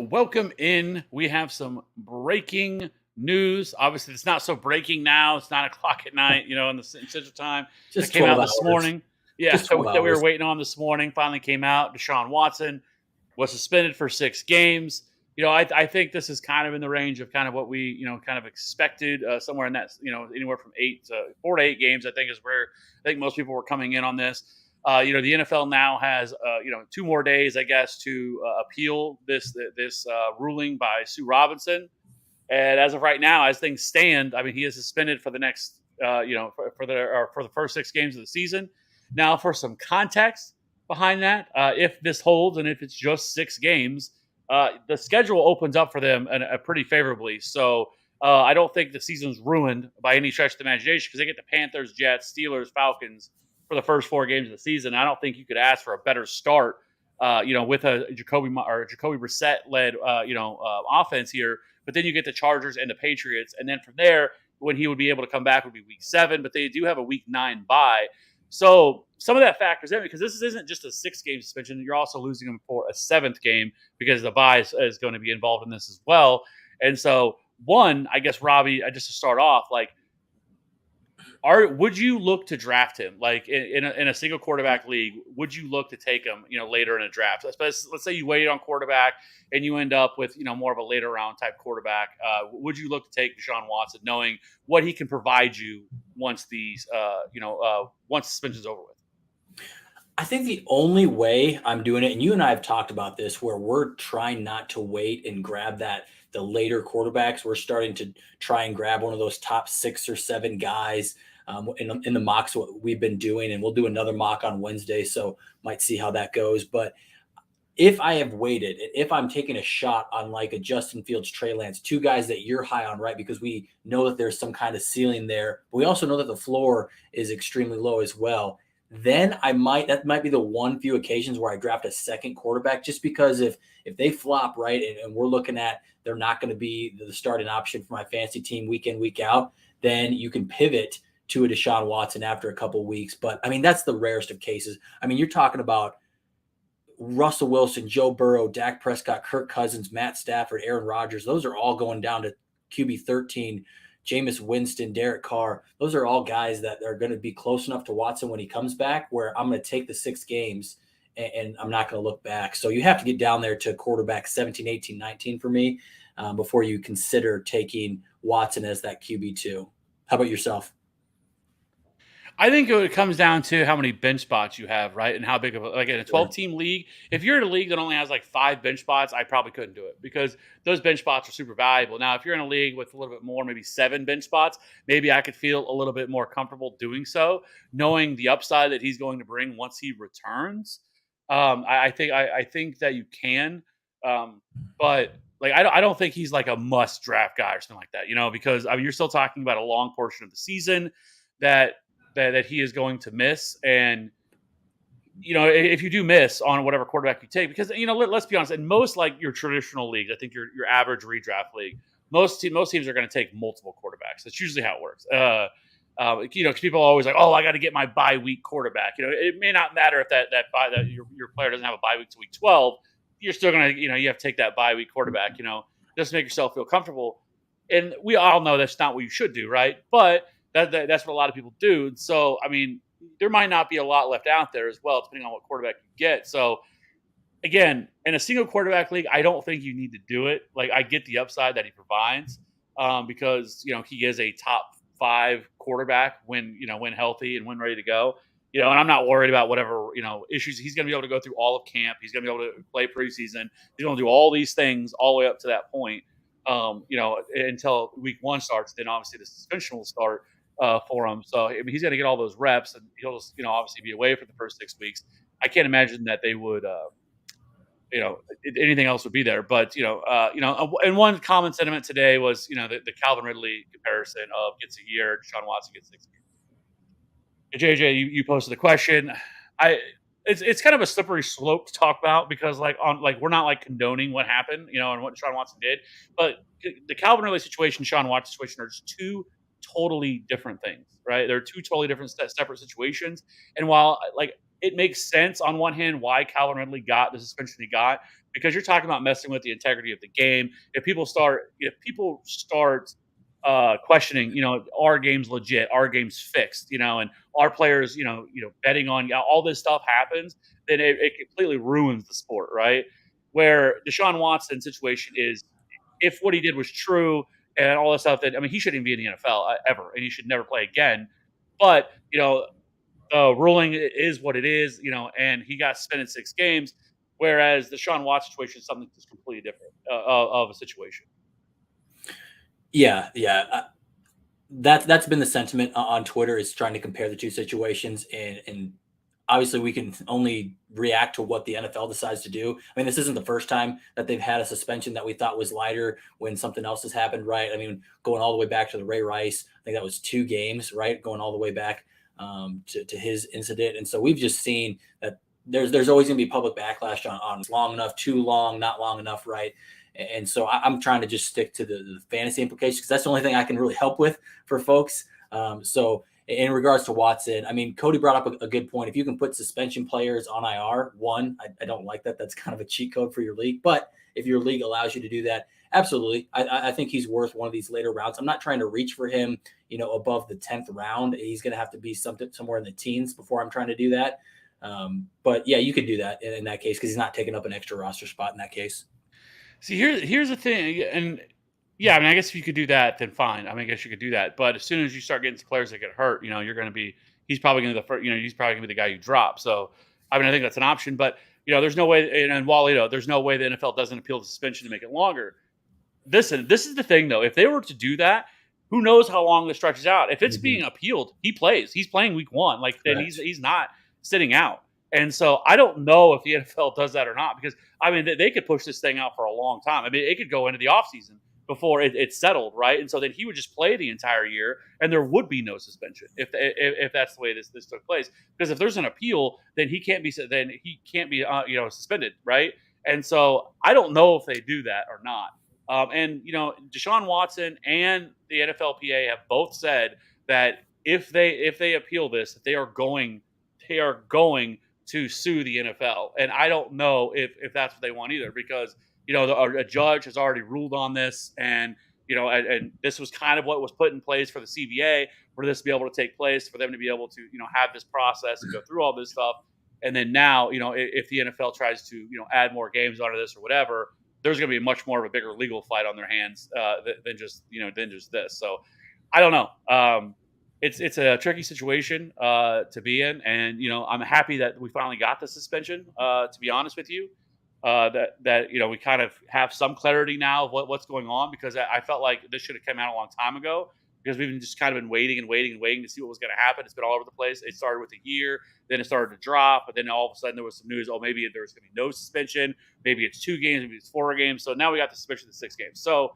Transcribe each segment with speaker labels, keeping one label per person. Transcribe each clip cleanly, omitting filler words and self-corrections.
Speaker 1: Welcome in. We have some breaking news. Obviously, it's not so breaking now. It's 9 o'clock at night, in Central Time.
Speaker 2: Just
Speaker 1: It came
Speaker 2: 12
Speaker 1: out this
Speaker 2: hours.
Speaker 1: morning. Yeah,
Speaker 2: Just 12
Speaker 1: that we were
Speaker 2: hours.
Speaker 1: waiting on this morning finally came out. Deshaun Watson was suspended for 6 games. I think this is kind of in the range of kind of what we, kind of expected, somewhere in that, anywhere from 4 to 8 games, I think is where I think most people were coming in on this. The NFL now has 2 more days, I guess, to appeal this ruling by Sue Robinson. And as of right now, as things stand, I mean, he is suspended for the next, for the first 6 games of the season. Now, for some context behind that, if this holds and if it's just 6 games, the schedule opens up for them pretty favorably. So I don't think the season's ruined by any stretch of the imagination because they get the Panthers, Jets, Steelers, Falcons for the first 4 games of the season. I don't think you could ask for a better start, with a Jacoby Brissett led, offense here. But then you get the Chargers and the Patriots, and then from there, when he would be able to come back would be week 7. But they do have a week 9 bye, so some of that factors in because this isn't just a 6-game suspension. You're also losing him for a 7th game because the bye is going to be involved in this as well. And so, I guess, Robbie, just to start off, like, would you look to draft him like in a single quarterback league? Would you look to take him, later in a draft? Let's say you wait on quarterback and you end up with, more of a later round type quarterback. Would you look to take Deshaun Watson, knowing what he can provide you once once suspension's over with?
Speaker 2: I think the only way I'm doing it, and you and I have talked about this, where we're trying not to wait and grab the later quarterbacks. We're starting to try and grab one of those top 6 or 7 guys in the mocks what we've been doing, and we'll do another mock on Wednesday, so might see how that goes. But if I have waited, if I'm taking a shot on like a Justin Fields, Trey Lance, 2 guys that you're high on, right? Because we know that there's some kind of ceiling there, but we also know that the floor is extremely low as well. Then that might be the one few occasions where I draft a second quarterback, just because if they flop, right, and we're looking at they're not going to be the starting option for my fantasy team week in, week out, then you can pivot to a Deshaun Watson after a couple of weeks. But I mean, that's the rarest of cases. I mean, you're talking about Russell Wilson, Joe Burrow, Dak Prescott, Kirk Cousins, Matt Stafford, Aaron Rodgers. Those are all going down to QB 13. Jameis Winston, Derek Carr. Those are all guys that are going to be close enough to Watson when he comes back, where I'm going to take the 6 games and I'm not going to look back. So you have to get down there to quarterback 17, 18, 19 for me before you consider taking Watson as that QB2. How about yourself?
Speaker 1: I think it comes down to how many bench spots you have, right? And how big of like in a 12-team league, if you're in a league that only has like 5 bench spots, I probably couldn't do it because those bench spots are super valuable. Now, if you're in a league with a little bit more, maybe 7 bench spots, maybe I could feel a little bit more comfortable doing so, knowing the upside that he's going to bring once he returns. I think that you can, but like I don't think he's like a must draft guy or something like that, because I mean you're still talking about a long portion of the season that he is going to miss. And, if you do miss on whatever quarterback you take, because, let's be honest, in most like your traditional leagues, I think your average redraft league, most teams are going to take multiple quarterbacks. That's usually how it works. Because people are always like, oh, I got to get my bye week quarterback. It may not matter if that your player doesn't have a bye week to week 12. You're still going to, you have to take that bye week quarterback, just to make yourself feel comfortable. And we all know that's not what you should do, right? But that's what a lot of people do. So, I mean, there might not be a lot left out there as well, depending on what quarterback you get. So, again, in a single quarterback league, I don't think you need to do it. Like, I get the upside that he provides because, he is a top 5 quarterback when healthy and when ready to go. And I'm not worried about whatever, issues. He's going to be able to go through all of camp. He's going to be able to play preseason. He's going to do all these things all the way up to that point, until week 1 starts. Then obviously the suspension will start for him. So, I mean, he's going to get all those reps, and he'll just, obviously be away for the first 6 weeks. I can't imagine that they would anything else would be there. But and one common sentiment today was the Calvin Ridley comparison of gets a year, Deshaun Watson gets 6 years. JJ, you posted the question. I it's kind of a slippery slope to talk about because we're not like condoning what happened, and what Deshaun Watson did, but the Calvin Ridley situation, Deshaun Watson situation are just two totally different things, right? They're two totally different separate situations. And while it makes sense on one hand why Calvin Ridley got the suspension he got, because you're talking about messing with the integrity of the game. If people start questioning, our game's legit, our game's fixed, and our players, betting on all this stuff happens, then it completely ruins the sport, right? Where Deshaun Watson situation is, if what he did was true and all this stuff, that I mean, he shouldn't even be in the NFL ever, and he should never play again. But the ruling is what it is, and he got suspended 6 games. Whereas the Deshaun Watson situation is something that's completely different of a situation.
Speaker 2: Yeah, yeah. That's been the sentiment on Twitter, is trying to compare the two situations, and obviously we can only react to what the NFL decides to do. I mean, this isn't the first time that they've had a suspension that we thought was lighter when something else has happened, right? I mean, going all the way back to the Ray Rice, I think that was 2 games, right? Going all the way back to his incident, and so we've just seen that there's always going to be public backlash on long enough, too long, not long enough, right? And so I'm trying to just stick to the fantasy implications, because that's the only thing I can really help with for folks. So in regards to Watson, I mean, Cody brought up a good point. If you can put suspension players on IR, I don't like that. That's kind of a cheat code for your league. But if your league allows you to do that, absolutely. I think he's worth one of these later rounds. I'm not trying to reach for him, above the 10th round. He's going to have to be somewhere in the teens before I'm trying to do that. But yeah, you could do that in that case, because he's not taking up an extra roster spot in that case.
Speaker 1: See, here's the thing, and yeah, I mean, I guess if you could do that, then fine. I mean, I guess you could do that. But as soon as you start getting some players that get hurt, you're going to be. He's probably going to be the first. He's probably going to be the guy you drop. So, I mean, I think that's an option. But there's no way. And while there's no way the NFL doesn't appeal the suspension to make it longer. This is the thing, though. If they were to do that, who knows how long this stretches out? If it's being appealed, he plays. He's playing week 1. Like then he's not sitting out. And so I don't know if the NFL does that or not, because I mean they could push this thing out for a long time. I mean it could go into the offseason before it's settled, right? And so then he would just play the entire year, and there would be no suspension if that's the way this took place. Because if there's an appeal, then he can't be suspended, right? And so I don't know if they do that or not. And Deshaun Watson and the NFLPA have both said that if they appeal this, they are going to sue the NFL. And I don't know if that's what they want either, because a judge has already ruled on this, and and this was kind of what was put in place for the CBA, for this to be able to take place, for them to be able to have this process and go through all this stuff. And then now, if the NFL tries to add more games onto this or whatever, there's going to be much more of a bigger legal fight on their hands than just this. So I don't know. It's a tricky situation to be in, and I'm happy that we finally got the suspension. To be honest with you, that we kind of have some clarity now of what's going on, because I felt like this should have come out a long time ago, because we've just kind of been waiting and waiting and waiting to see what was going to happen. It's been all over the place. It started with a year, then it started to drop, but then all of a sudden there was some news. Oh, maybe there's going to be no suspension. Maybe it's 2 games. Maybe it's 4 games. So now we got the suspension of 6 games. So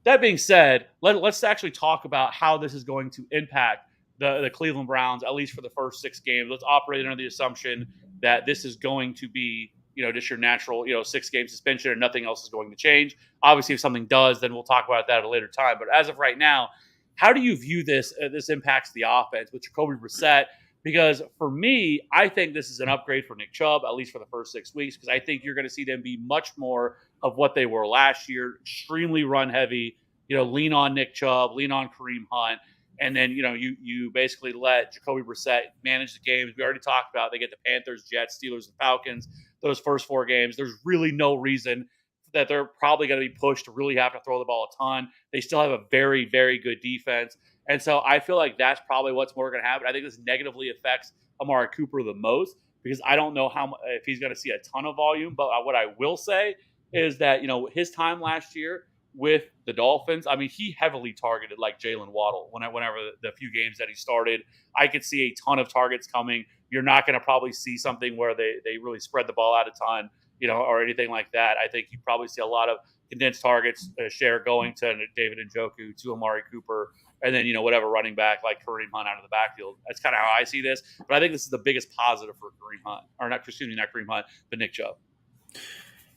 Speaker 1: that being said, let's actually talk about how this is going to impact the Cleveland Browns, at least for the first 6 games. Let's operate under the assumption that this is going to be, just your natural, 6-game suspension, and nothing else is going to change. Obviously, if something does, then we'll talk about that at a later time. But as of right now, how do you view this? This impacts the offense with Jacoby Brissett, because for me, I think this is an upgrade for Nick Chubb, at least for the first 6 weeks, because I think you're going to see them be much more of what they were last year, extremely run heavy, lean on Nick Chubb, lean on Kareem Hunt. And then, you basically let Jacoby Brissett manage the games. We already talked about they get the Panthers, Jets, Steelers, and Falcons, those first 4 games. There's really no reason that they're probably going to be pushed to really have to throw the ball a ton. They still have a very, very good defense. And so I feel like that's probably what's more going to happen. I think this negatively affects Amari Cooper the most, because I don't know if he's going to see a ton of volume. But what I will say is that, his time last year with the Dolphins, I mean, he heavily targeted like Jalen Waddle whenever the few games that he started. I could see a ton of targets coming. You're not going to probably see something where they really spread the ball out a ton. or anything like that. I think you probably see a lot of condensed targets share going to David Njoku, to Amari Cooper, and then whatever running back like Kareem Hunt out of the backfield. That's kind of how I see this. But I think this is the biggest positive for Kareem Hunt, or not, excuse me, not Kareem Hunt, but Nick Chubb.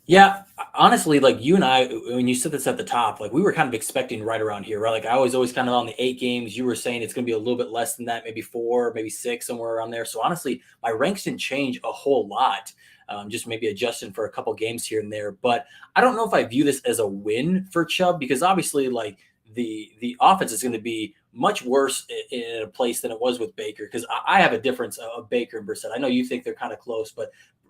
Speaker 2: Yeah, honestly, like you and I, when you said this at the top, like we were kind of expecting right around here, right? Like I was always kind of on the 8 games. You were saying it's going to be a little bit less than that, maybe 4, maybe 6, somewhere around there. So honestly, my ranks didn't change a whole lot. Just maybe adjusting for a couple games here and there. But I don't know if I view this as a win for Chubb because obviously, like the offense is going to be much worse in a place than it was with Baker because I have a difference of Baker and Brissett. I know you think they're kind of close, but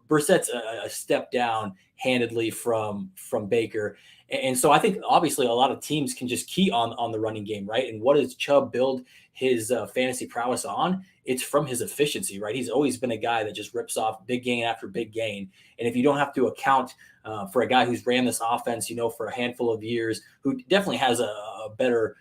Speaker 2: Brissett's a step down handedly from Baker. And so I think obviously a lot of teams can just key on the running game, right? And what does Chubb build his fantasy prowess on? It's from his efficiency, right? He's always been a guy that just rips off big gain after big gain. And if you don't have to account for a guy who's ran this offense, for a handful of years, who definitely has a better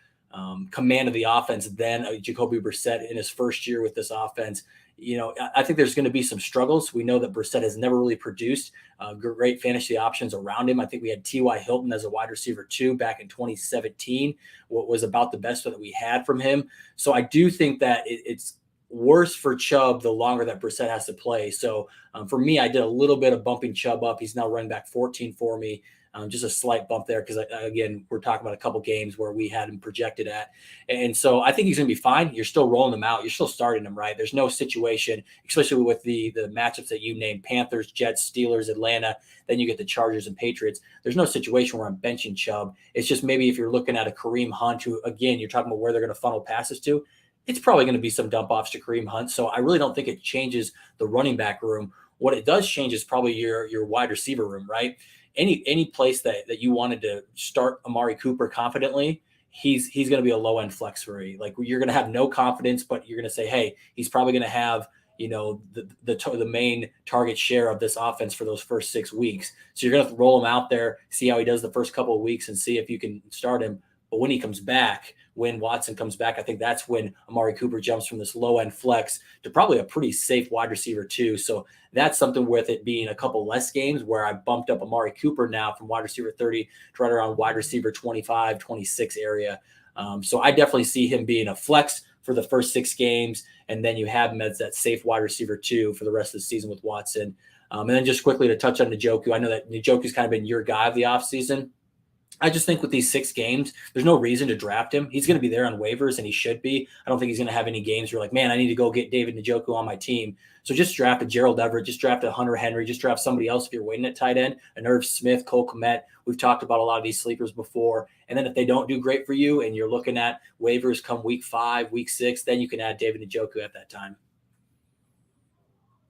Speaker 2: command of the offense than Jacoby Brissett in his first year with this offense. I think there's going to be some struggles. We know that Brissett has never really produced great fantasy options around him. I think we had T.Y. Hilton as a wide receiver too back in 2017, what was about the best that we had from him. So I do think that it's worse for Chubb the longer that Brissett has to play. So for me, I did a little bit of bumping Chubb up. He's now running back 14 for me. Just a slight bump there because, again, we're talking about a couple games where we had him projected at. And so I think he's going to be fine. You're still rolling him out. You're still starting him, right? There's no situation, especially with the matchups that you named, Panthers, Jets, Steelers, Atlanta. Then you get the Chargers and Patriots. There's no situation where I'm benching Chubb. It's just maybe if you're looking at a Kareem Hunt, who, again, you're talking about where they're going to funnel passes to, it's probably going to be some dump offs to Kareem Hunt. So I really don't think it changes the running back room. What it does change is probably your wide receiver room, right? Any place that you wanted to start Amari Cooper confidently, he's going to be a low end flex for you. Like you're going to have no confidence, but you're going to say, hey, he's probably going to have the main target share of this offense for those first 6 weeks. So you're going to roll him out there, see how he does the first couple of weeks, and see if you can start him. But when he comes back, when Watson comes back, I think that's when Amari Cooper jumps from this low end flex to probably a pretty safe wide receiver too. So that's something with it being a couple less games where I bumped up Amari Cooper now from wide receiver 30 to right around wide receiver 25, 26 area. So I definitely see him being a flex for the first 6 games. And then you have him as that safe wide receiver too for the rest of the season with Watson. And then just quickly to touch on Njoku, I know that Njoku's kind of been your guy of the offseason. I just think with these 6 games, there's no reason to draft him. He's going to be there on waivers, and he should be. I don't think he's going to have any games where you're like, man, I need to go get David Njoku on my team. So just draft a Gerald Everett, just draft a Hunter Henry, just draft somebody else if you're waiting at tight end, a Irv Smith, Cole Kmet. We've talked about a lot of these sleepers before. And then if they don't do great for you and you're looking at waivers come week 5, week 6, then you can add David Njoku at that time.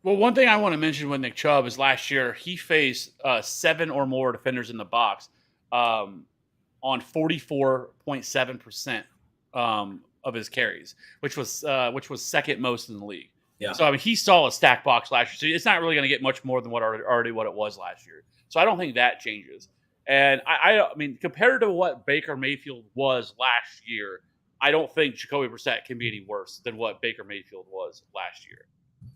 Speaker 1: Well, one thing I want to mention with Nick Chubb is last year he faced 7 or more defenders in the box on 44.7% of his carries, which was second most in the league.
Speaker 2: Yeah.
Speaker 1: So I mean, he saw a stack box last year, so it's not really going to get much more than what it was last year. So I don't think that changes. And I mean, compared to what Baker Mayfield was last year, I don't think Jacoby Brissett can be any worse than what Baker Mayfield was last year.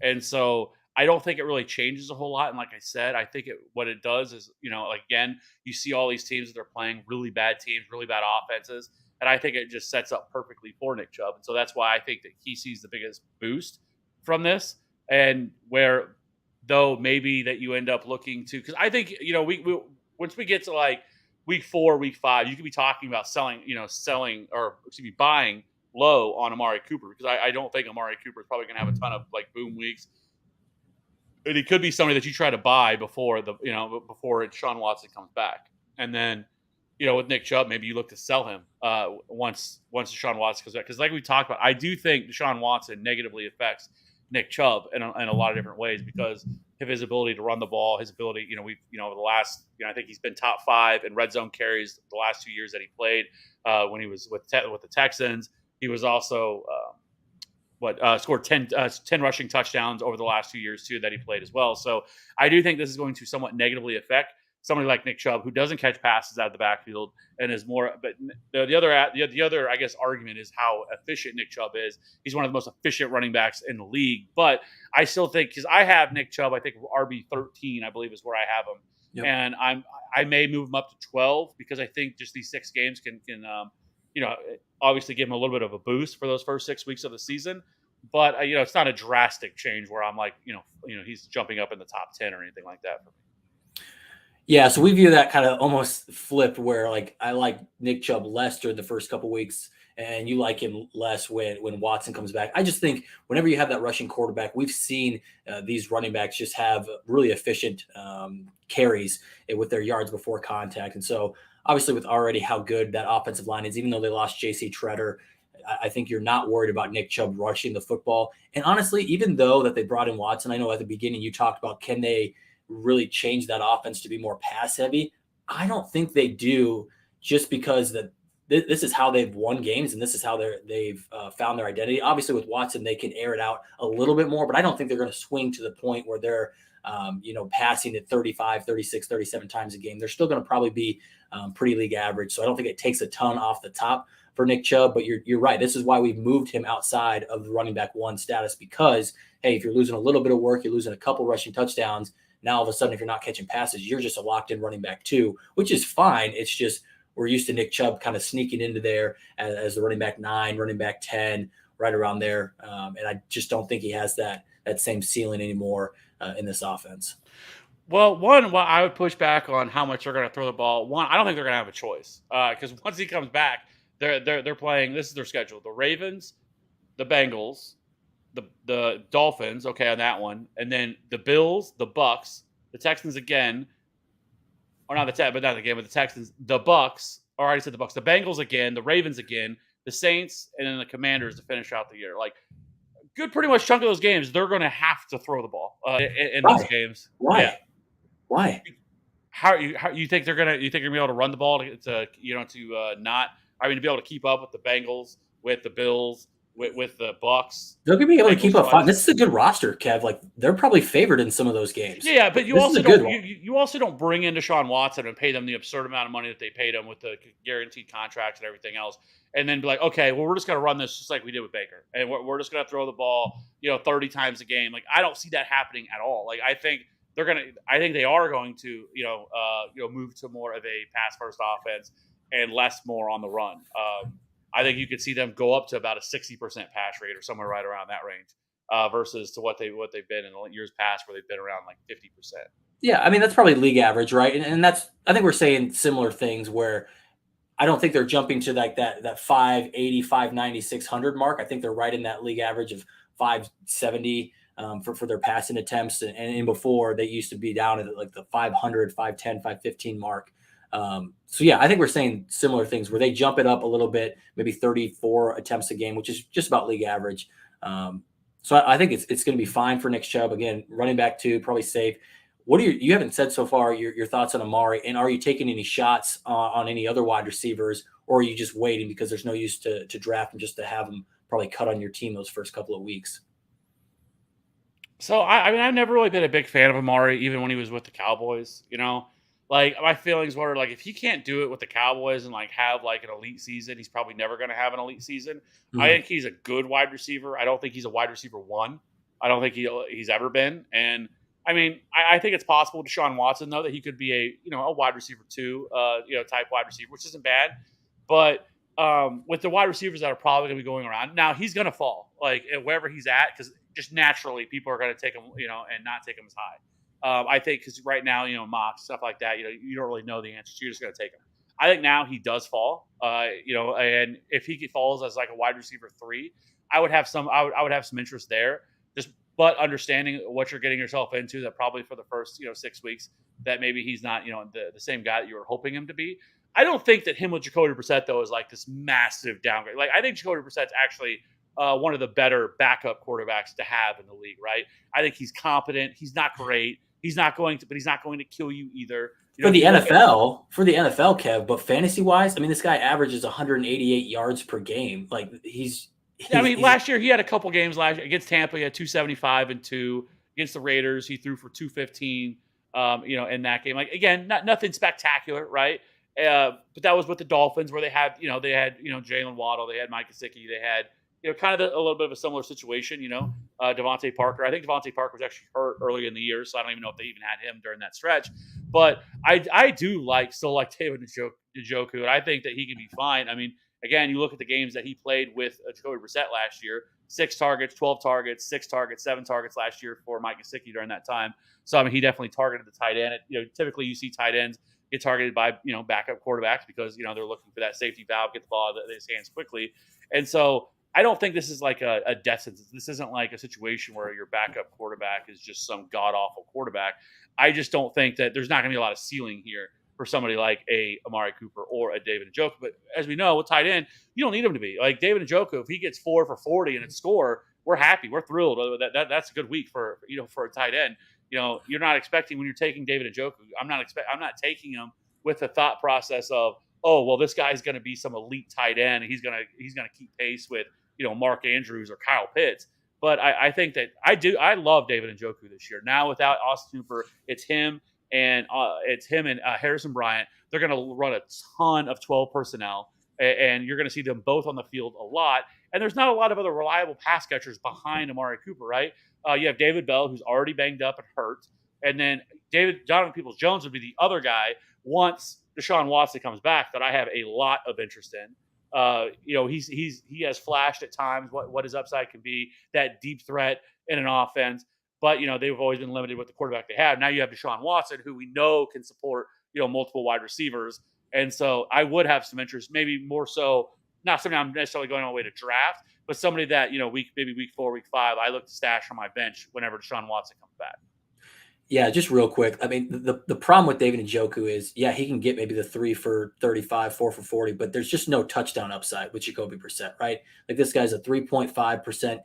Speaker 1: And so I don't think it really changes a whole lot. And like I said, I think what it does is, like, again, you see all these teams that are playing really bad teams, really bad offenses. And I think it just sets up perfectly for Nick Chubb. And so that's why I think that he sees the biggest boost from this. And where, though, maybe that you end up looking to, because I think, we once we get to like week 4, week 5, you could be talking about buying low on Amari Cooper, because I don't think Amari Cooper is probably going to have a ton of like boom weeks. And he could be somebody that you try to buy before Deshaun Watson comes back. And then, with Nick Chubb, maybe you look to sell him once Deshaun Watson comes back. Because like we talked about, I do think Deshaun Watson negatively affects Nick Chubb in a lot of different ways because of his ability to run the ball, his ability, the last, I think he's been top 5 in red zone carries the last 2 years that he played when he was with the Texans. He was also scored 10 rushing touchdowns over the last 2 years too that he played as well. So I do think this is going to somewhat negatively affect somebody like Nick Chubb, who doesn't catch passes out of the backfield and is more. But the other I guess argument is how efficient Nick Chubb is. He's one of the most efficient running backs in the league. But I still think, because I have Nick Chubb, I think RB13, I believe is where I have him.
Speaker 2: Yep.
Speaker 1: and I may move him up to 12 because I think just these 6 games can obviously give him a little bit of a boost for those first 6 weeks of the season. But it's not a drastic change where I'm like he's jumping up in the top 10 or anything like that for me.
Speaker 2: Yeah, so we view that kind of almost flipped where like I like Nick Chubb less during the first couple weeks, and you like him less when Watson comes back. I just think whenever you have that rushing quarterback, we've seen these running backs just have really efficient carries with their yards before contact, and so obviously with already how good that offensive line is, even though they lost J.C. Treader. I think you're not worried about Nick Chubb rushing the football. And honestly, even though that they brought in Watson, I know at the beginning you talked about can they really change that offense to be more pass heavy. I don't think they do, just because this is how they've won games and this is how they've found their identity. Obviously, with Watson, they can air it out a little bit more, but I don't think they're going to swing to the point where they're passing it 35, 36, 37 times a game. They're still going to probably be pretty league average. So I don't think it takes a ton off the top for Nick Chubb, but you're right. This is why we've moved him outside of the running back one status because, hey, if you're losing a little bit of work, you're losing a couple rushing touchdowns. Now, all of a sudden, if you're not catching passes, you're just a locked-in running back too, which is fine. It's just we're used to Nick Chubb kind of sneaking into there as the running back 9, running back 10, right around there. And I just don't think he has that same ceiling anymore in this offense.
Speaker 1: Well, I would push back on how much they're going to throw the ball. One, I don't think they're going to have a choice because once he comes back, they're playing. This is their schedule: the Ravens, the Bengals, the Dolphins. Okay, on that one, and then the Bills, the Bucks, the Texans again, or not but not again, but the Texans, the Bucks. Or I already said the Bucks, the Bengals again, the Ravens again, the Saints, and then the Commanders to finish out the year. Like good, pretty much chunk of those games, they're going to have to throw the ball in those
Speaker 2: Why?
Speaker 1: games. Yeah.
Speaker 2: Why? Why?
Speaker 1: How you think they're gonna be able to run the ball to not to be able to keep up with the Bengals, with the Bills, with the Bucks,
Speaker 2: They're going to be able to keep
Speaker 1: Bengals
Speaker 2: up fine.
Speaker 1: twice.
Speaker 2: This is a good roster, Kev. Like they're probably favored in some of those games.
Speaker 1: Yeah, but you
Speaker 2: This is
Speaker 1: also
Speaker 2: a good
Speaker 1: don't
Speaker 2: one.
Speaker 1: you also don't bring in Deshaun Watson and pay them the absurd amount of money that they paid him with the guaranteed contracts and everything else, and then be like, okay, well we're just gonna run this just like we did with Baker, and we're just gonna throw the ball 30 times a game. Like I don't see that happening at all. Like I think they are going to move to more of a pass first offense and less more on the run. I think you could see them go up to about a 60% pass rate or somewhere right around that range, versus to what they've been in the years past where they've been around like 50%.
Speaker 2: Yeah, I mean that's probably league average, right? And that's I think we're saying similar things where I don't think they're jumping to like that 580, 590, 600 mark. I think they're right in that league average of 570 for their passing attempts. And in before, they used to be down at like the 500, 510, 515 mark. So, yeah, I think we're saying similar things where they jump it up a little bit, maybe 34 attempts a game, which is just about league average. So I think it's going to be fine for Nick Chubb. Again, running back 2, probably safe. What are you haven't said so far your thoughts on Amari, and are you taking any shots on any other wide receivers, or are you just waiting because there's no use to draft them just to have them probably cut on your team those first couple of weeks?
Speaker 1: So I mean, I've never really been a big fan of Amari, even when he was with the Cowboys. Like my feelings were like if he can't do it with the Cowboys and like have like an elite season, he's probably never going to have an elite season. I
Speaker 2: Mhm.
Speaker 1: think he's a good wide receiver. I don't think he's a wide receiver 1. I don't think he's ever been. And I mean, I think it's possible Deshaun Watson though that he could be a wide receiver 2, type wide receiver, which isn't bad. But with the wide receivers that are probably going to be going around now, he's going to fall like wherever he's at because just naturally people are going to take him, and not take him as high. I think because right now, mocks stuff like that, you don't really know the answers. You're just going to take him. I think now he does fall, and if he falls as like a wide receiver 3, I would have some, I would have some interest there. Just but understanding what you're getting yourself into, that probably for the first 6 weeks, that maybe he's not the same guy that you were hoping him to be. I don't think that him with Jacoby Brissett though is like this massive downgrade. Like I think Jacoby Brissett's actually one of the better backup quarterbacks to have in the league. Right? I think he's competent. He's not great. But he's not going to kill you either.
Speaker 2: For
Speaker 1: If
Speaker 2: the
Speaker 1: you look at
Speaker 2: NFL, Kev, but fantasy wise, I mean, this guy averages 188 yards per game. Like
Speaker 1: I mean,
Speaker 2: he's
Speaker 1: last year he had a couple games last year against Tampa. He had 275 and 2 against the Raiders. He threw for 215. In that game, like again, nothing spectacular, right? But that was with the Dolphins, where they had Jalen Waddle, they had Mike Gesicki, they had kind of a little bit of a similar situation. Devontae Parker. I think Devontae Parker was actually hurt early in the year, so I don't even know if they even had him during that stretch. But I do still like David Njoku, and I think that he can be fine. I mean, again, you look at the games that he played with Jacoby Brissett last year: 6 targets, 12 targets, 6 targets, 7 targets last year for Mike Gesicki during that time. So I mean, he definitely targeted the tight end. Typically you see tight ends get targeted by backup quarterbacks because they're looking for that safety valve, get the ball out of his hands quickly, and so I don't think this is like a death sentence. This isn't like a situation where your backup quarterback is just some god awful quarterback. I just don't think that there's not going to be a lot of ceiling here for somebody like a Amari Cooper or a David Njoku. But as we know, with tight end, you don't need him to be like David Njoku. If he gets 4 for 40 and a score, we're happy, we're thrilled. That's a good week for a tight end. You're not expecting when you're taking David Njoku. I'm not taking him with the thought process of, oh well, this guy's going to be some elite tight end. He's gonna keep pace with Mark Andrews or Kyle Pitts. But I think that I love David Njoku this year. Now without Austin Hooper, it's him and Harrison Bryant. They're going to run a ton of 12 personnel, and you're going to see them both on the field a lot. And there's not a lot of other reliable pass catchers behind Amari Cooper, right? You have David Bell, who's already banged up and hurt, and then Donovan Peoples-Jones would be the other guy once Deshaun Watson comes back that I have a lot of interest in. He has flashed at times what his upside can be, that deep threat in an offense. But they've always been limited with the quarterback they have. Now you have Deshaun Watson, who we know can support multiple wide receivers, and so I would have some interest, maybe more so, not something I'm necessarily going all the way to draft, but somebody that week 4, week 5, I look to stash on my bench whenever Deshaun Watson comes back.
Speaker 2: Yeah, just real quick. I mean, the problem with David Njoku is, yeah, he can get maybe the 3 for 35, 4 for 40, but there's just no touchdown upside with Jacoby Brissett, right? Like this guy's a 3.5%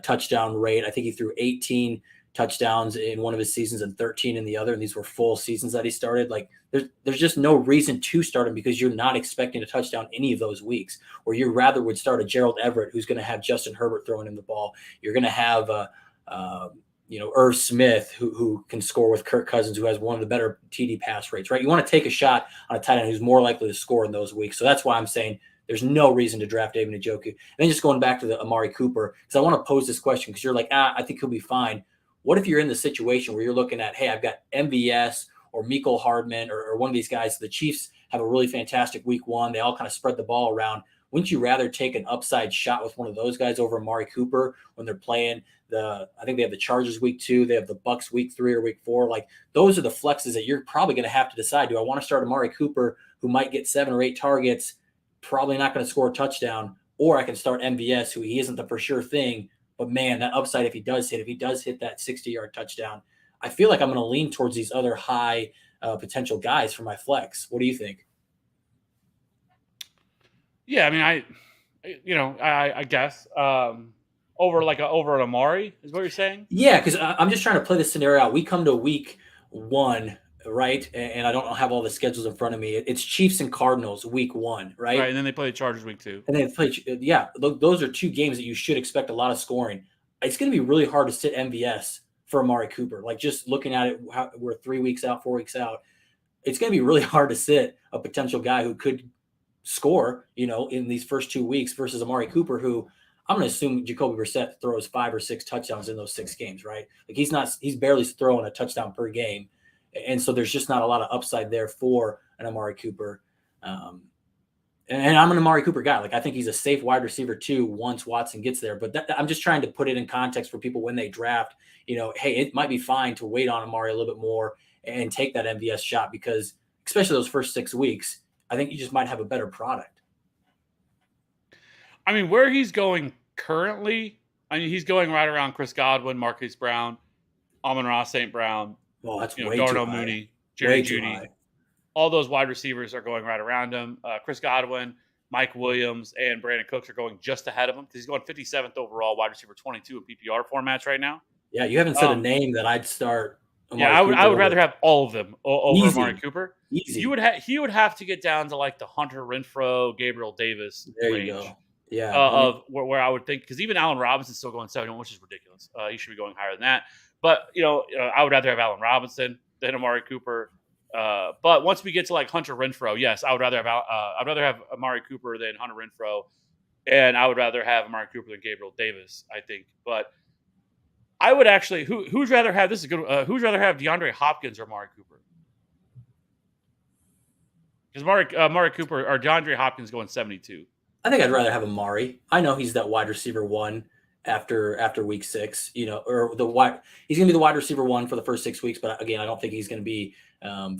Speaker 2: touchdown rate. I think he threw 18 touchdowns in one of his seasons and 13 in the other, and these were full seasons that he started. Like there's just no reason to start him because you're not expecting a touchdown any of those weeks. Or you rather would start a Gerald Everett who's going to have Justin Herbert throwing him the ball. You're going to have Irv Smith, who can score with Kirk Cousins, who has one of the better TD pass rates, right? You want to take a shot on a tight end who's more likely to score in those weeks. So that's why I'm saying there's no reason to draft David Njoku. And then just going back to the Amari Cooper, because I want to pose this question because you're like, I think he'll be fine. What if you're in the situation where you're looking at, hey, I've got MVS or Mecole Hardman or one of these guys. The Chiefs have a really fantastic week 1. They all kind of spread the ball around. Wouldn't you rather take an upside shot with one of those guys over Amari Cooper when they're playing I think they have the Chargers week 2, they have the Bucks week 3 or week 4. Like those are the flexes that you're probably going to have to decide. Do I want to start Amari Cooper, who might get 7 or 8 targets, probably not going to score a touchdown, or I can start MVS, who he isn't the for sure thing, but man, that upside if he does hit that 60-yard touchdown, I feel like I'm going to lean towards these other high potential guys for my flex. What do you think?
Speaker 1: Yeah, I mean, I guess over an Amari is what you're saying.
Speaker 2: Yeah, because I'm just trying to play this scenario out. We come to week 1, right? And I don't have all the schedules in front of me. It's Chiefs and Cardinals week 1, right?
Speaker 1: Right, and then they play the Chargers week 2.
Speaker 2: And then play, yeah, those are 2 games that you should expect a lot of scoring. It's going to be really hard to sit MVS for Amari Cooper. Like just looking at it, we're 3 weeks out, 4 weeks out. It's going to be really hard to sit a potential guy who could score, in these first 2 weeks versus Amari Cooper, who I'm going to assume Jacoby Brissett throws 5 or 6 touchdowns in those 6 games, right? Like he's barely throwing a touchdown per game. And so there's just not a lot of upside there for an Amari Cooper. And I'm an Amari Cooper guy. Like I think he's a safe wide receiver too once Watson gets there. But I'm just trying to put it in context for people when they draft, hey, it might be fine to wait on Amari a little bit more and take that MVS shot because especially those first 6 weeks, I think you just might have a better product.
Speaker 1: I mean, where he's going currently, he's going right around Chris Godwin, Marquise Brown, Amon-Ra St. Brown,
Speaker 2: Well, that's way
Speaker 1: Darnell
Speaker 2: too
Speaker 1: Mooney,
Speaker 2: high.
Speaker 1: Jerry
Speaker 2: Way too
Speaker 1: Jeudy.
Speaker 2: high.
Speaker 1: All those wide receivers are going right around him. Chris Godwin, Mike Williams, and Brandon Cooks are going just ahead of him because he's going 57th overall, wide receiver 22 in PPR formats right now.
Speaker 2: Yeah, you haven't said a name that I'd start.
Speaker 1: Amari I would rather have all of them over
Speaker 2: Easy.
Speaker 1: Amari Cooper.
Speaker 2: Easy.
Speaker 1: He would have to get down to like the Hunter Renfrow, Gabriel Davis
Speaker 2: There
Speaker 1: range.
Speaker 2: You go. Yeah,
Speaker 1: of where I would think, because even Allen Robinson's still going 71, which is ridiculous. He should be going higher than that. But I would rather have Allen Robinson than Amari Cooper. But once we get to like Hunter Renfrow, yes, I'd rather have Amari Cooper than Hunter Renfrow, and I would rather have Amari Cooper than Gabriel Davis, I think. But I would actually who's rather have this is good. Who's rather have DeAndre Hopkins or Amari Cooper? Because Amari Cooper or DeAndre Hopkins going 72.
Speaker 2: I think I'd rather have Amari. I know he's that wide receiver one after week 6, or he's going to be the wide receiver one for the first 6 weeks. But again, I don't think he's going to be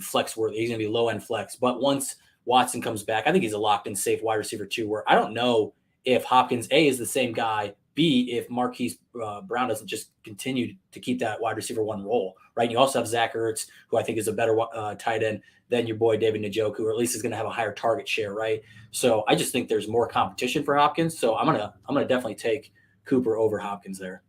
Speaker 2: flex worthy. He's going to be low end flex. But once Watson comes back, I think he's a locked in safe wide receiver two. Where I don't know if Hopkins A is the same guy. B, if Marquise Brown doesn't just continue to keep that wide receiver one role, right? And you also have Zach Ertz, who I think is a better tight end than your boy David Njoku, or at least is going to have a higher target share, right? So I just think there's more competition for Hopkins. So I'm gonna definitely take Cooper over Hopkins there.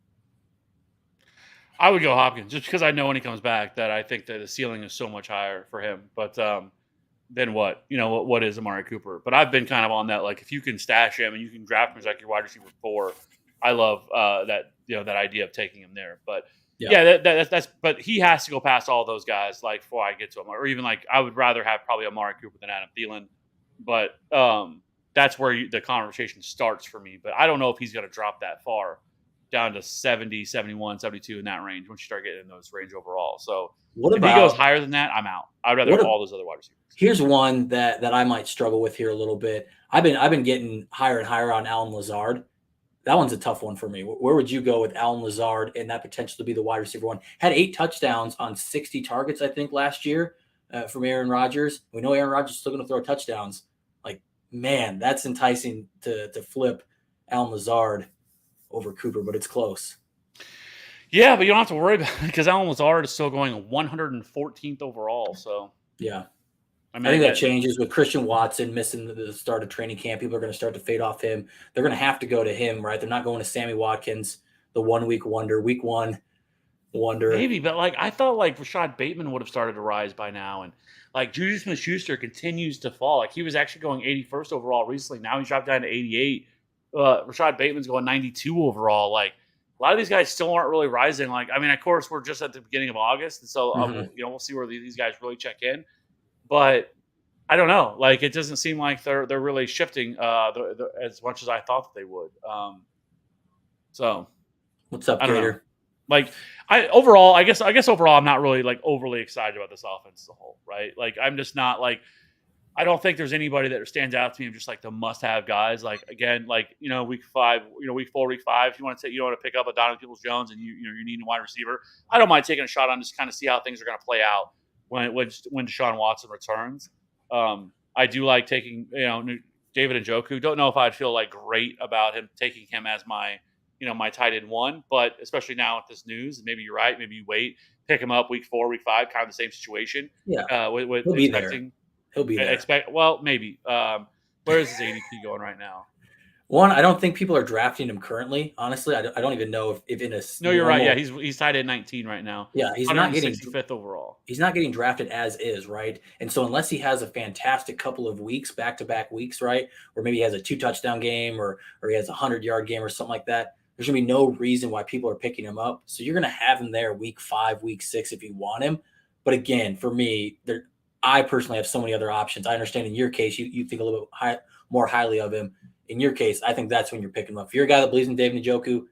Speaker 1: I would go Hopkins just because I know when he comes back that I think that the ceiling is so much higher for him. But then what? What is Amari Cooper? But I've been kind of on that. Like if you can stash him and you can draft him as like your wide receiver 4, I love that that idea of taking him there. But
Speaker 2: Yeah.
Speaker 1: that's but he has to go past all those guys like before I get to him, or even like I would rather have probably Amari Cooper than Adam Thielen. But that's where the conversation starts for me. But I don't know if he's going to drop that far down to 70, 71, 72 in that range once you start getting in those range overall. So
Speaker 2: What
Speaker 1: if he goes
Speaker 2: about
Speaker 1: higher than that, I'm out. I'd rather
Speaker 2: what?
Speaker 1: have all those other wide receivers.
Speaker 2: Here's one that I might struggle with here a little bit. I've been getting higher and higher on Alan Lazard. That one's a tough one for me. Where would you go with Alan Lazard and that potential to be the wide receiver one? Had 8 touchdowns on 60 targets, I think, last year from Aaron Rodgers. We know Aaron Rodgers is still going to throw touchdowns. Like, man, that's enticing to flip Alan Lazard over Cooper, but it's close.
Speaker 1: Yeah, but you don't have to worry about it because Alan Lazard is still going 114th overall. So,
Speaker 2: Yeah.
Speaker 1: I
Speaker 2: I think
Speaker 1: mean,
Speaker 2: that changes with Christian Watson missing the start of training camp. People are going to start to fade off him. They're going to have to go to him, right? They're not going to Sammy Watkins, the 1 week wonder, week 1 wonder.
Speaker 1: maybe, but like I thought, like Rashad Bateman would have started to rise by now, and like Juju Smith-Schuster continues to fall. Like he was actually going 81st overall recently. Now he's dropped down to 88. Rashad Bateman's going 92 overall. Like a lot of these guys still aren't really rising. Like I mean, of course, we're just at the beginning of August, and so
Speaker 2: Mhm.
Speaker 1: we'll see where these guys really check in. But I don't know. Like it doesn't seem like they're really shifting as much as I thought that they would. So
Speaker 2: What's up,
Speaker 1: I don't know.
Speaker 2: Gator?
Speaker 1: Like I guess overall, I'm not really like overly excited about this offense as a whole, right? Like I'm just not like I don't think there's anybody that stands out to me of just like the must-have guys. Like again, like week 5, week 4, week 5. If you want to want to pick up a Donovan Peoples-Jones and you need a wide receiver, I don't mind taking a shot on just kind of see how things are going to play out when Deshaun Watson returns. I do like taking David Njoku. Don't know if I'd feel like great about him taking him as my my tight end 1, but especially now with this news, maybe you're right. Maybe you wait, pick him up week 4, week 5, kind of the same situation.
Speaker 2: Yeah,
Speaker 1: With
Speaker 2: he'll be there.
Speaker 1: expecting
Speaker 2: He'll be there.
Speaker 1: well, maybe. Where is his ADP going right now?
Speaker 2: One, I don't think people are drafting him currently. Honestly, I don't even know if in a
Speaker 1: No, you're right. Yeah,
Speaker 2: normal,
Speaker 1: he's tied at 19 right now.
Speaker 2: yeah, he's not getting
Speaker 1: 165th overall.
Speaker 2: he's not getting drafted as is, right? And so unless he has a fantastic couple of weeks, back-to-back weeks, right? Or maybe he has a 2 touchdown game or he has a 100-yard game or something like that, there's gonna be no reason why people are picking him up. So you're gonna have him there week 5, week 6 if you want him. But again, for me, I personally have so many other options. I understand in your case, you think a little bit more highly of him. In your case, I think that's when you're picking him up. If you're a guy that believes in David Njoku,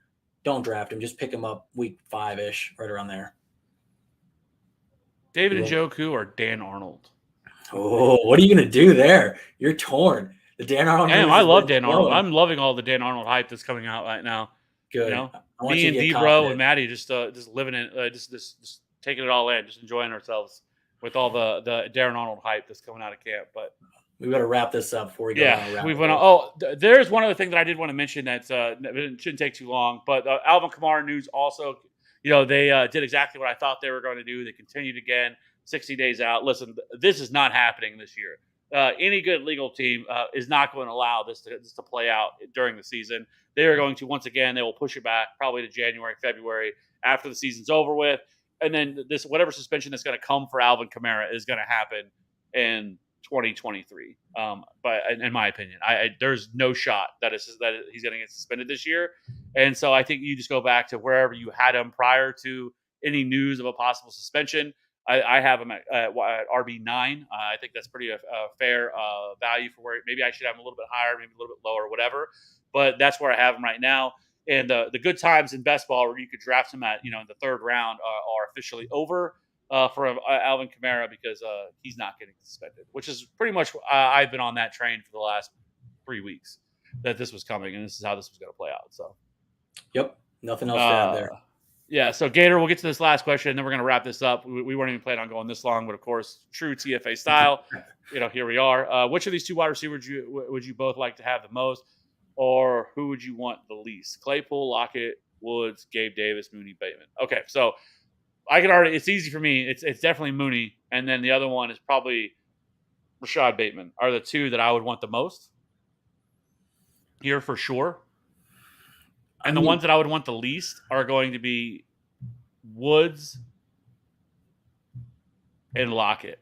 Speaker 2: don't draft him. Just pick him up week 5-ish, right around there.
Speaker 1: David Njoku or Dan Arnold?
Speaker 2: Oh, what are you gonna do there? You're torn. The Dan Arnold
Speaker 1: Damn,
Speaker 2: news
Speaker 1: I
Speaker 2: has
Speaker 1: love
Speaker 2: been
Speaker 1: Dan Arnold.
Speaker 2: flowing.
Speaker 1: I'm loving all the Dan Arnold hype that's coming out right now. You
Speaker 2: Good.
Speaker 1: know,
Speaker 2: I want
Speaker 1: me
Speaker 2: you
Speaker 1: and
Speaker 2: to get
Speaker 1: D-Bro and
Speaker 2: confident.
Speaker 1: Maddie just living it, just taking it all in, just enjoying ourselves with all the Darren Arnold hype that's coming out of camp. But
Speaker 2: We better wrap this up before we go
Speaker 1: yeah,
Speaker 2: down a rabbit
Speaker 1: we went on.
Speaker 2: hole.
Speaker 1: Oh, there's one other thing that I did want to mention that it shouldn't take too long. But Alvin Kamara news also, they did exactly what I thought they were going to do. They continued again, 60 days out. Listen, this is not happening this year. Any good legal team is not going to allow this to play out during the season. They are going to, once again, they will push it back probably to January, February after the season's over with. And then this whatever suspension that's going to come for Alvin Kamara is going to happen in 2023. But in my opinion, there's no shot that he's going to get suspended this year. And so I think you just go back to wherever you had him prior to any news of a possible suspension. I have him at RB9. I think that's pretty a fair value for where maybe I should have him a little bit higher, maybe a little bit lower, whatever. But that's where I have him right now. And the good times in best ball where you could draft him at, in the third round are officially over for Alvin Kamara because he's not getting suspended, which is pretty much I've been on that train for the last 3 weeks that this was coming and this is how this was going to play out. So,
Speaker 2: Yep. Nothing else to add
Speaker 1: uh,
Speaker 2: there.
Speaker 1: yeah. So Gator, we'll get to this last question, and then we're going to wrap this up. We weren't even planning on going this long, but of course, true TFA style. Here we are. Which of these two wide receivers would you both like to have the most, or who would you want the least? Claypool, Lockett, Woods, Gabe Davis, Mooney, Bateman. Okay, so I can already. It's easy for me. It's definitely Mooney, and then the other one is probably Rashad Bateman. Are the two that I would want the most here for sure. And the ones that I would want the least are going to be Woods and Lockett.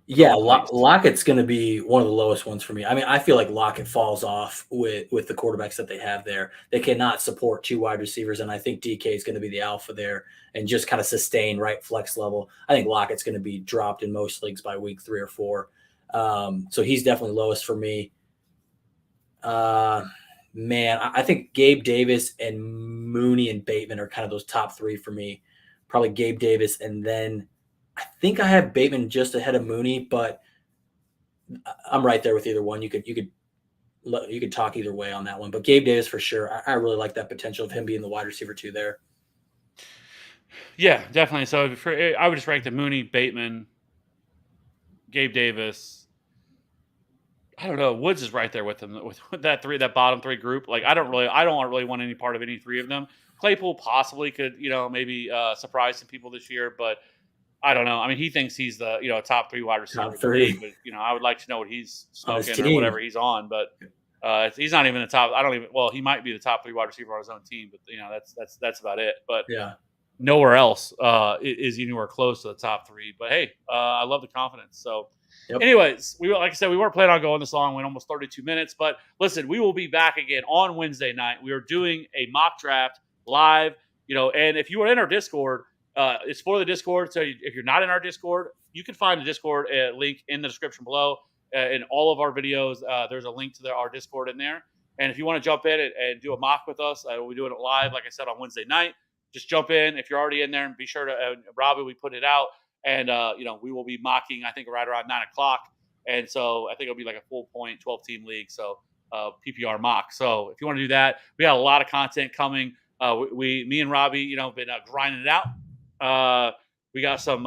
Speaker 2: Yeah, Lockett's going to be one of the lowest ones for me. I mean, I feel like Lockett falls off with the quarterbacks that they have there. They cannot support two wide receivers, and I think DK is going to be the alpha there and just kind of sustain right flex level. I think Lockett's going to be dropped in most leagues by week 3 or 4. So he's definitely lowest for me. Man, I think Gabe Davis and Mooney and Bateman are kind of those top 3 for me. Probably Gabe Davis, and then I think I have Bateman just ahead of Mooney, but I'm right there with either one. You could talk either way on that one, but Gabe Davis for sure. I really like that potential of him being the wide receiver 2 there.
Speaker 1: Yeah, definitely. So I would just rank the Mooney, Bateman, Gabe Davis. I don't know. Woods is right there with them with that bottom 3 group. Like I don't really want any part of any 3 of them. Claypool possibly could maybe surprise some people this year, but I don't know. I mean, he thinks he's the top 3 wide receiver.
Speaker 2: Top 3.
Speaker 1: But I would like to know what he's smoking or whatever he's on. But he's not even the top. I don't even. Well, he might be the top 3 wide receiver on his own team, but that's about it. But
Speaker 2: yeah,
Speaker 1: nowhere else is anywhere close to the top 3. But hey, I love the confidence. So. Yep. Anyways, like I said, we weren't planning on going this long. We went almost 32 minutes. But listen, we will be back again on Wednesday night. We are doing a mock draft live. And if you are in our Discord, it's for the Discord. So if you're not in our Discord, you can find the Discord link in the description below. In all of our videos, there's a link to our Discord in there. And if you want to jump in and do a mock with us, we'll be doing it live, like I said, on Wednesday night. Just jump in if you're already in there, and be sure to Robbie, we put it out. And, we will be mocking, I think, right around 9 o'clock. And so I think it'll be like a full point 12-team league. So PPR mock. So if you want to do that, we got a lot of content coming. Me and Robbie, been grinding it out. We got some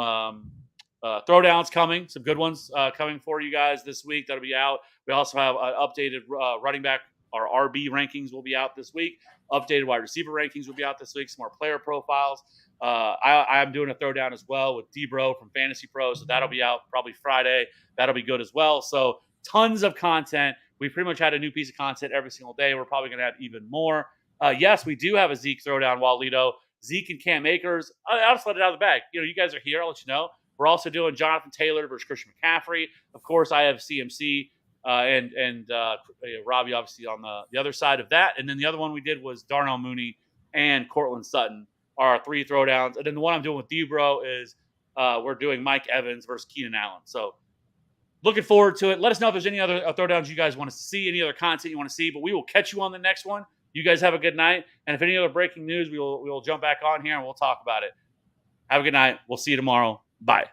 Speaker 1: throwdowns coming, some good ones coming for you guys this week. That'll be out. We also have an updated running back. Our RB rankings will be out this week. Updated wide receiver rankings will be out this week. Some more player profiles. I'm doing a throwdown as well with D-Bro from Fantasy Pro, so that'll be out probably Friday. That'll be good as well. So tons of content. We pretty much had a new piece of content every single day. We're probably going to have even more. Yes, we do have a Zeke throwdown, Walito. Zeke and Cam Akers. I'll just let it out of the bag. You guys are here. I'll let you know. We're also doing Jonathan Taylor versus Christian McCaffrey. Of course, I have CMC and Robbie obviously on the other side of that. And then the other one we did was Darnell Mooney and Cortland Sutton. Our 3 throwdowns. And then the one I'm doing with D-Bro is we're doing Mike Evans versus Keenan Allen. So looking forward to it. Let us know if there's any other throwdowns you guys want to see, any other content you want to see, but we will catch you on the next one. You guys have a good night. And if any other breaking news, we will jump back on here and we'll talk about it. Have a good night. We'll see you tomorrow. Bye.